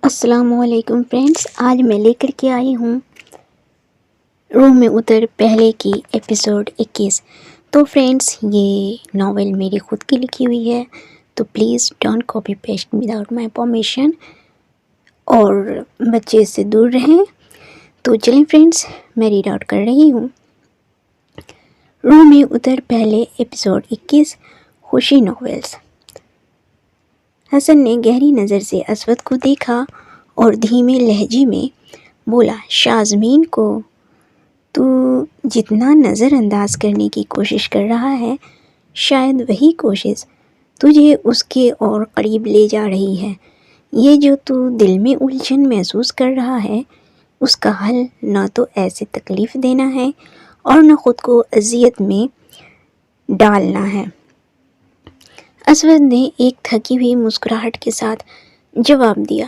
السلام علیکم فرینڈس، آج میں لے کر کے آئی ہوں روح میں اتر پہلے کی ایپیسوڈ 21۔ تو فرینڈس، یہ ناول میری خود کی لکھی ہوئی ہے، تو please don't copy paste without my permission, اور بچے اس سے دور رہیں۔ تو چلیں فرینڈس، میں ریڈ آؤٹ کر رہی ہوں۔ روح میں اتر پہلے ایپیسوڈ 21، خوشی ناولز۔ حسن نے گہری نظر سے اسود کو دیکھا اور دھیمے لہجے میں بولا، شازمین کو تو جتنا نظر انداز کرنے کی کوشش کر رہا ہے، شاید وہی کوشش تجھے اس کے اور قریب لے جا رہی ہے۔ یہ جو تو دل میں الجھن محسوس کر رہا ہے، اس کا حل نہ تو ایسے تکلیف دینا ہے اور نہ خود کو اذیت میں ڈالنا ہے۔ اسود نے ایک تھکی ہوئی مسکراہٹ کے ساتھ جواب دیا،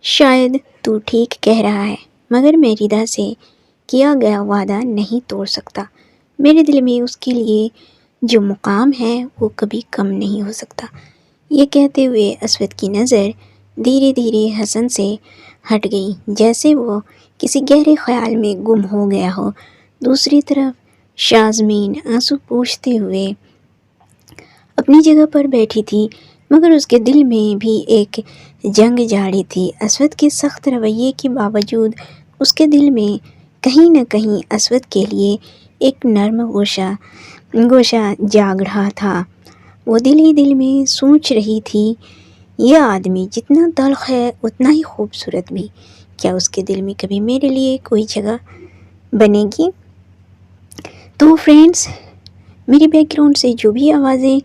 شاید تو ٹھیک کہہ رہا ہے، مگر میں ردا سے کیا گیا وعدہ نہیں توڑ سکتا۔ میرے دل میں اس کے لیے جو مقام ہے وہ کبھی کم نہیں ہو سکتا۔ یہ کہتے ہوئے اسود کی نظر دھیرے دھیرے حسن سے ہٹ گئی، جیسے وہ کسی گہرے خیال میں گم ہو گیا ہو۔ دوسری طرف شازمین آنسو پوچھتے ہوئے اپنی جگہ پر بیٹھی تھی، مگر اس کے دل میں بھی ایک جنگ جاری تھی۔ اسود کے سخت رویے کے باوجود اس کے دل میں کہیں نہ کہیں اسود کے لیے ایک نرم گوشہ جاگ رہا تھا۔ وہ دل ہی دل میں سوچ رہی تھی، یہ آدمی جتنا تلخ ہے اتنا ہی خوبصورت بھی، کیا اس کے دل میں کبھی میرے لیے کوئی جگہ بنے گی؟ تو فرینڈس، میری بیک گراؤنڈ سے جو بھی آوازیں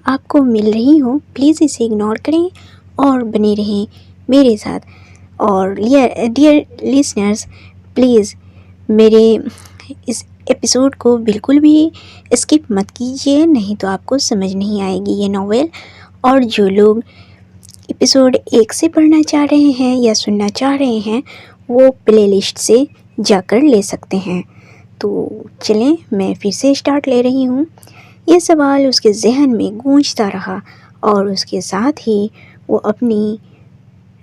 آپ کو مل رہی ہوں، پلیز اسے اگنور کریں اور بنے رہیں میرے ساتھ۔ اور ڈیئر لسنرز، پلیز میرے اس ایپیسوڈ کو بالکل بھی اسکپ مت کیجیے، نہیں تو آپ کو سمجھ نہیں آئے گی یہ ناول۔ اور جو لوگ ایپیسوڈ 1 سے پڑھنا چاہ رہے ہیں یا سننا چاہ رہے ہیں، وہ پلے لسٹ سے جا کر لے سکتے ہیں۔ تو چلیں، میں پھر سے اسٹارٹ لے رہی ہوں۔ یہ سوال اس کے ذہن میں گونجتا رہا اور اس کے ساتھ ہی وہ اپنی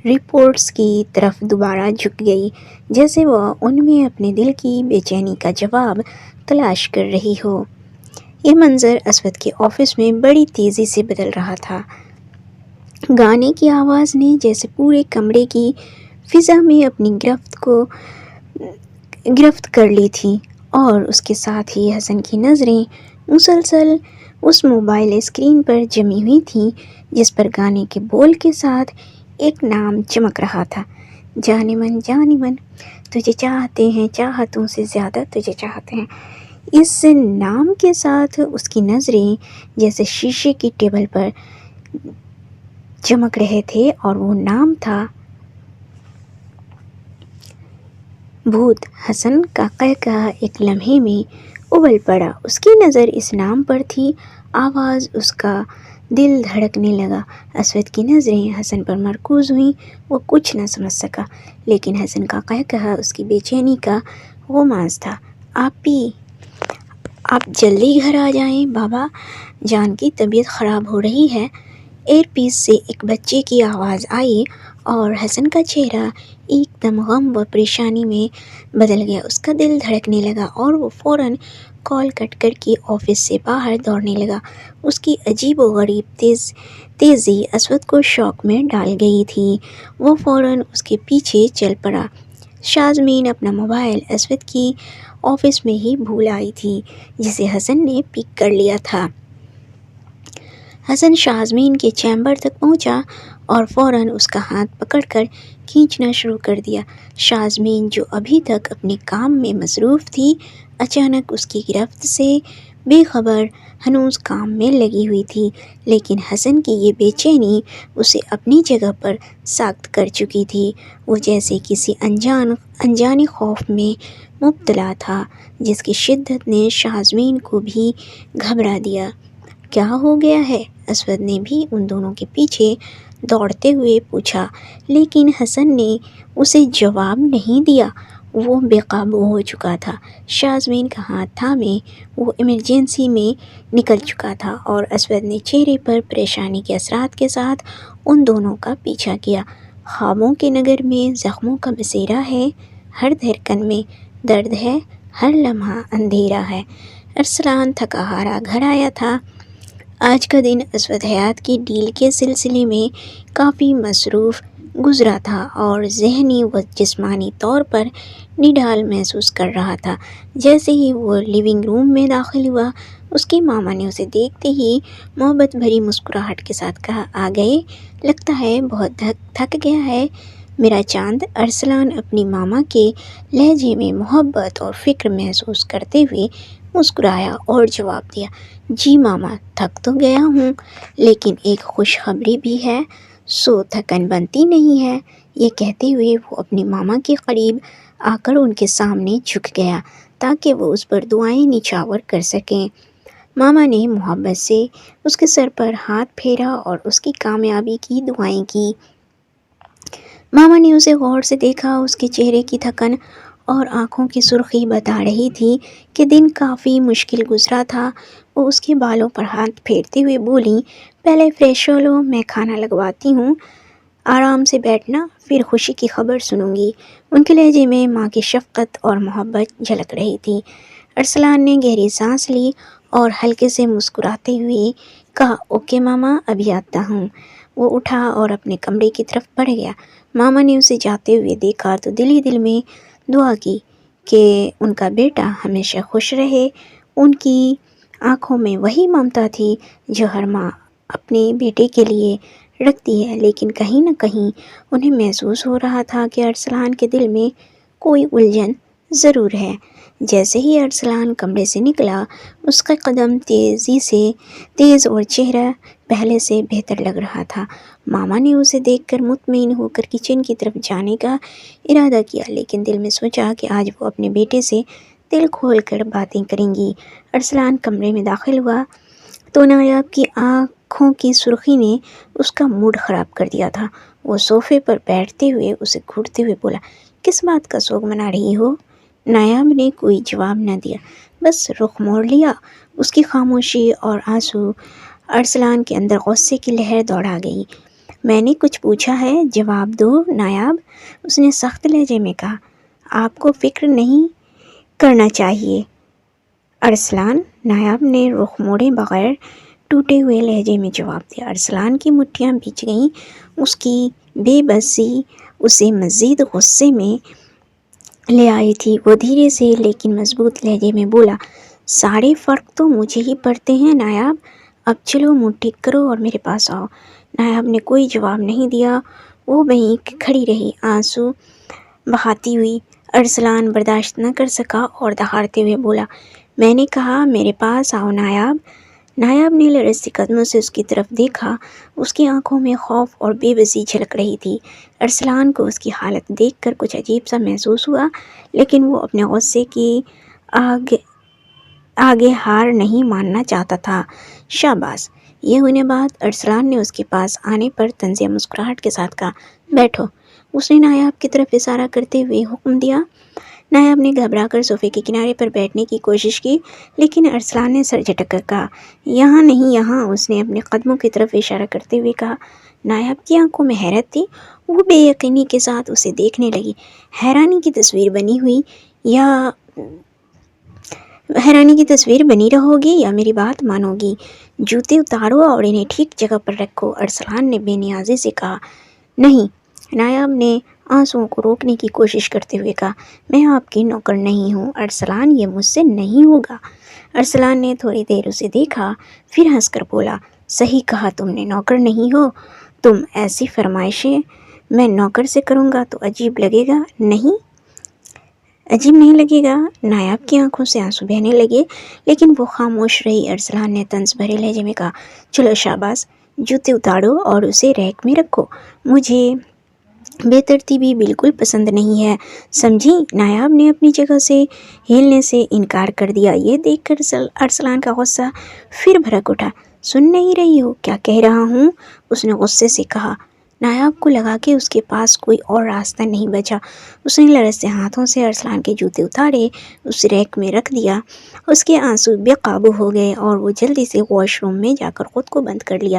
رپورٹس کی طرف دوبارہ جھک گئی، جیسے وہ ان میں اپنے دل کی بے چینی کا جواب تلاش کر رہی ہو۔ یہ منظر اسود کے آفس میں بڑی تیزی سے بدل رہا تھا۔ گانے کی آواز نے جیسے پورے کمرے کی فضا میں اپنی گرفت کر لی تھی، اور اس کے ساتھ ہی حسن کی نظریں مسلسل اس موبائل اسکرین پر جمی ہوئی تھیں جس پر گانے کے بول کے ساتھ ایک نام چمک رہا تھا، جانے من تجھے چاہتے ہیں، چاہتوں سے زیادہ تجھے چاہتے ہیں۔ اس نام کے ساتھ اس کی نظریں جیسے شیشے کی ٹیبل پر چمک رہے تھے، اور وہ نام تھا بھوت۔ حسن کا قہقہا ایک لمحے میں ابل پڑا، اس کی نظر اس نام پر تھی، آواز اس کا دل دھڑکنے لگا۔ اسود کی نظریں حسن پر مرکوز ہوئیں، وہ کچھ نہ سمجھ سکا، لیکن حسن کا قہقہا اس کی بے چینی کا غماز تھا۔ آپ جلدی گھر آ جائیں، بابا جان کی طبیعت خراب ہو رہی ہے۔ ایئر پیس سے ایک بچے کی آواز آئی اور حسن کا چہرہ ایک دم غم و پریشانی میں بدل گیا۔ اس کا دل دھڑکنے لگا اور وہ فوراً کال کٹ کر کے آفس سے باہر دوڑنے لگا۔ اس کی عجیب و غریب تیزی اسود کو شوق میں ڈال گئی تھی۔ وہ فوراً اس کے پیچھے چل پڑا۔ شازمین اپنا موبائل اسود کی آفس میں ہی بھول آئی تھی، جسے حسن نے پک کر لیا تھا۔ حسن شازمین کے چیمبر تک پہنچا اور فوراً اس کا ہاتھ پکڑ کر کھینچنا شروع کر دیا۔ شازمین جو ابھی تک اپنے کام میں مصروف تھی، اچانک اس کی گرفت سے بے خبر ہنوز کام میں لگی ہوئی تھی، لیکن حسن کی یہ بے چینی اسے اپنی جگہ پر ساخت کر چکی تھی۔ وہ جیسے کسی انجانے خوف میں مبتلا تھا، جس کی شدت نے شازمین کو بھی گھبرا دیا۔ کیا ہو گیا ہے؟ اسود نے بھی ان دونوں کے پیچھے دوڑتے ہوئے پوچھا، لیکن حسن نے اسے جواب نہیں دیا۔ وہ بے قابو ہو چکا تھا۔ شازمین کا ہاتھ تھامے وہ ایمرجنسی میں نکل چکا تھا، اور اسود نے چہرے پر پریشانی کے اثرات کے ساتھ ان دونوں کا پیچھا کیا۔ خوابوں کے نگر میں زخموں کا بسیرا ہے، ہر دھڑکن میں درد ہے، ہر لمحہ اندھیرا ہے۔ ارسلان تھکا ہارا گھر آیا تھا۔ آج کا دن اسود حیات کی ڈیل کے سلسلے میں کافی مصروف گزرا تھا اور ذہنی و جسمانی طور پر نڈال محسوس کر رہا تھا۔ جیسے ہی وہ لیونگ روم میں داخل ہوا، اس کی ماما نے اسے دیکھتے ہی محبت بھری مسکراہٹ کے ساتھ کہا، آ گئے؟ لگتا ہے بہت تھک گیا ہے میرا چاند۔ ارسلان اپنی ماما کے لہجے میں محبت اور فکر محسوس کرتے ہوئے مسکرایا اور جواب دیا، جی ماما، تھک تو گیا ہوں، لیکن ایک خوشخبری بھی ہے، سو تھکن بنتی نہیں ہے۔ یہ کہتے ہوئے وہ اپنی ماما کے قریب آ کر ان کے سامنے جھک گیا تاکہ وہ اس پر دعائیں نچھاور کر سکیں۔ ماما نے محبت سے اس کے سر پر ہاتھ پھیرا اور اس کی کامیابی کی دعائیں کی۔ ماما نے اسے غور سے دیکھا، اس کے چہرے کی تھکن اور آنکھوں کی سرخی بتا رہی تھی کہ دن کافی مشکل گزرا تھا۔ وہ اس کے بالوں پر ہاتھ پھیرتے ہوئے بولیں، پہلے فریش ہو لو، میں کھانا لگواتی ہوں، آرام سے بیٹھنا، پھر خوشی کی خبر سنوں گی۔ ان کے لہجے میں ماں کی شفقت اور محبت جھلک رہی تھی۔ ارسلان نے گہری سانس لی اور ہلکے سے مسکراتے ہوئے کہا، اوکے ماما، ابھی آتا ہوں۔ وہ اٹھا اور اپنے کمرے کی طرف بڑھ گیا۔ ماما نے اسے جاتے ہوئے دیکھا تو دل ہی دل میں دعا کی کہ ان کا بیٹا ہمیشہ خوش رہے۔ ان کی آنکھوں میں وہی ممتا تھی جو ہر ماں اپنے بیٹے کے لیے رکھتی ہے، لیکن کہیں نہ کہیں انہیں محسوس ہو رہا تھا کہ ارسلان کے دل میں کوئی الجھن ضرور ہے۔ جیسے ہی ارسلان کمرے سے نکلا، اس کا قدم تیز اور چہرہ پہلے سے بہتر لگ رہا تھا۔ ماما نے اسے دیکھ کر مطمئن ہو کر کچن کی طرف جانے کا ارادہ کیا، لیکن دل میں سوچا کہ آج وہ اپنے بیٹے سے دل کھول کر باتیں کریں گی۔ ارسلان کمرے میں داخل ہوا تو نایاب کی آنکھوں کی سرخی نے اس کا موڈ خراب کر دیا تھا۔ وہ صوفے پر بیٹھتے ہوئے اسے گھورتے ہوئے بولا، کس بات کا سوگ منا رہی ہو؟ نایاب نے کوئی جواب نہ دیا، بس رخ موڑ لیا۔ اس کی خاموشی اور آنسو ارسلان کے اندر غصے کی لہر دوڑا گئی۔ میں نے کچھ پوچھا ہے، جواب دو نایاب، اس نے سخت لہجے میں کہا۔ آپ کو فکر نہیں کرنا چاہیے ارسلان، نایاب نے رخ موڑے بغیر ٹوٹے ہوئے لہجے میں جواب دیا۔ ارسلان کی مٹھیاں بھیج گئیں، اس کی بے بسی اسے مزید غصے میں لے آئی تھی۔ وہ دھیرے سے لیکن مضبوط لہجے میں بولا، سارے فرق تو مجھے ہی پڑتے ہیں نایاب، اب چلو منہ ٹھیک کرو اور میرے پاس آؤ۔ نایاب نے کوئی جواب نہیں دیا، وہ وہیں کھڑی رہی آنسو بہاتی ہوئی۔ ارسلان برداشت نہ کر سکا اور دہاڑتے ہوئے بولا، میں نے کہا میرے پاس آؤ نایاب۔ نایاب نے لرزتے قدموں سے اس کی طرف دیکھا، اس کی آنکھوں میں خوف اور بے بسی جھلک رہی تھی۔ ارسلان کو اس کی حالت دیکھ کر کچھ عجیب سا محسوس ہوا، لیکن وہ اپنے غصے کی آگے ہار نہیں ماننا چاہتا تھا۔ شاباش۔ یہ ہونے بعد ارسلان نے اس کے پاس آنے پر طنزیہ مسکراہٹ کے ساتھ کہا، بیٹھو۔ اس نے نایاب کی طرف اشارہ کرتے ہوئے حکم دیا۔ نایاب نے گھبرا کر صوفے کے کنارے پر بیٹھنے کی کوشش کی، لیکن ارسلان نے سر جھٹک کر کہا، یہاں نہیں یہاں۔ اس نے اپنے قدموں کی طرف اشارہ کرتے ہوئے کہا۔ نایاب کی آنکھوں میں حیرت تھی، وہ بے یقینی کے ساتھ اسے دیکھنے لگی۔ حیرانی کی تصویر بنی رہو گی یا میری بات مانو گی؟ جوتے اتارو اور انہیں ٹھیک جگہ پر رکھو، ارسلان نے بے نیازی سے کہا۔ نہیں، نایاب نے آنسوؤں کو روکنے کی کوشش کرتے ہوئے کہا، میں آپ کی نوکر نہیں ہوں ارسلان، یہ مجھ سے نہیں ہوگا۔ ارسلان نے تھوڑی دیر اسے دیکھا، پھر ہنس کر بولا، صحیح کہا تم نے، نوکر نہیں ہو تم۔ ایسی فرمائشیں میں نوکر سے کروں گا تو عجیب لگے گا نہیں؟ عجیب نہیں لگے گا۔ نایاب کی آنکھوں سے آنسو بہنے لگے، لیکن وہ خاموش رہی۔ ارسلان نے طنز بھرے لہجے میں کہا، چلو شاباش، جوتے اتارو اور اسے ریک میں رکھو، مجھے بے ترتیبی بالکل پسند نہیں ہے، سمجھی؟ نایاب نے اپنی جگہ سے ہلنے سے انکار کر دیا۔ یہ دیکھ کر ارسلان کا غصہ پھر بھڑک اٹھا۔ سن نہیں رہی ہو کیا کہہ رہا ہوں؟ اس نے غصے سے کہا۔ نایاب کو لگا کہ اس کے پاس کوئی اور راستہ نہیں بچا۔ اس نے لرزتے ہاتھوں سے ارسلان کے جوتے اتارے، اس ریک میں رکھ دیا۔ اس کے آنسو بے قابو ہو گئے اور وہ جلدی سے واش روم میں جا کر خود کو بند کر لیا۔